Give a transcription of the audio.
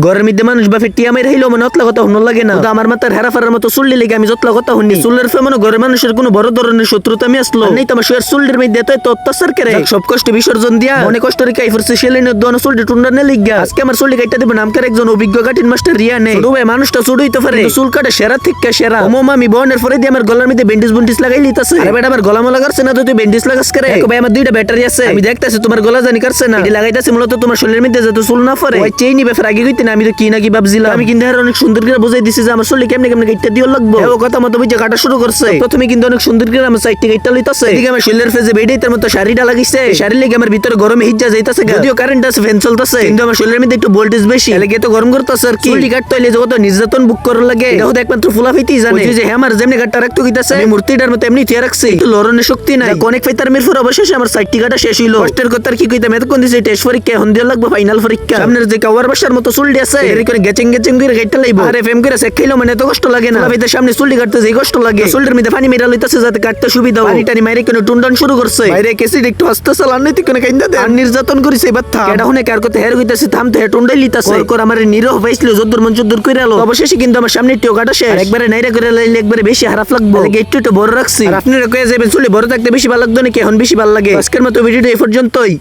ঘরের মধ্যে মানুষ বা টিয়া মাইর হইলো মানে অতলা কথা শুনো লাগে না। আমার মাথার হেরাফারের মতো চুল্লি লেগে আমি যতলা কথা শুনি চুলের ফেমন ঘরের মানুষের কোনো বড় ধরনের শত্রুতা আমি আসলো নেই তো আমার শুয়ের চুলের মধ্যে তো অত্যাচার করে সব কষ্ট বিসর্জন দিয়া মনে কষ্ট রেখে ফুরছে সেলিনের দোনো চুলটি টুন্ডা নে লিগা আজকে আমার চুলটি কাটতে দেব নামকার একজন অভিজ্ঞ কাটিন মাস্টার রিয়া নেই ভাই মানুষটা চুড়ই তো পারে চুল কাটে সেরা থেকে সেরা ওমা আমি বনের পরে দিয়ে আমার গলার মধ্যে ব্যান্ডেজ বুন্ডিস লাগাই লিতাছে আরে বেটা আমার গলা মালা করছে না তো তুই ব্যান্ডেজ লাগাস করে ভাই আমার দুইটা ব্যাটারি আছে আমি দেখতাছি তোমার গলা জানি করছে না এটি লাগাইতাছি মূলত তোমার শরীরের মধ্যে যাতে চুল না পড়ে ওই চেইনি ব্যাপার আগে কইতে না আমি তো কি না কি ভাবছিলাম আমি কিন্তু অনেক সুন্দর করে বুঝাই দিছি যে আমার শরীরে কেমনে কেমনে কাটতে দিও লাগবে ও কথা মতো বুঝে কাটা শুরু করছে প্রথমে কিন্তু অনেক সুন্দর করে আমার সাইডটি কাটতে লইতাছে এদিকে আমার শরীরের ফেজে বেডে তার মতো শাড়িটা লাগিছে শাড়ি লেগে আমার ভিতরে গরমে হিজ্জা যাইতাছে যদিও কারেন্ট আছে ফ্যান চলতেছে কিন্তু আমার শরীরের মধ্যে একটু ভোল্টেজ বেশি লাগে তো গরম করতেছে আর কি চুল কাটতে হইলে যত নির্যাতন বুক করার লাগে এটা হতে একমাত্র ফুলাফিতি জানে যে আমার যেমনি কাটটা রাখতে কইতাছে আমি মূর্তিটার মতো এমনি থিয়া রাখছি একটু লড়নের শক্তি নাই অনেক ফাইতার মিরফুর অবশেষে আমার সাইডটি কাটা শেষ হইলো কষ্টের কথা আর কি কইতাম এতক্ষণ দিছে টেস্ট পরীক্ষা এখন দিয়া লাগবে ফাইনাল পরীক্ষা সামনের যে কাওয়ার বাসার মতো চুল আছে এর করে গেচিং গেচিং করে কাটতে লাইবো আরে ফেম করে সেক খাইলো মানে তো কষ্ট লাগে না ভাইদের সামনে চুল কাটতে যে কষ্ট লাগে চুলের মধ্যে পানি মেরা লইতাছে যাতে কাটতে সুবিধা হয় পানি টানি মাইরে কোনো টুনডন শুরু করছে বাইরে কেসি একটু আস্তে চালান নাই কোনো কাইন্দা দে আর নির্যাতন করিছে এবার থাম এটা হুনে কার কথা হের কইতাছে থাম তো হে টুন্ডাই লিতাছে কর আমার নিরহ পাইছিল যদ্দুর মন যদ্দুর কইরা আলো অবশেষে কিন্তু আমার সামনে টিও কাটা শেষ একবারে নাইরা করে লাইলে একবারে বেশি হারাফ লাগবে একটু একটু বড় রাখছি আর আপনারা কইয়া যাবেন চুলে বড় থাকতে বেশি ভালো লাগতো নাকি এখন বেশি ভালো লাগে আজকের মতো ভিডিওটা এই পর্যন্তই।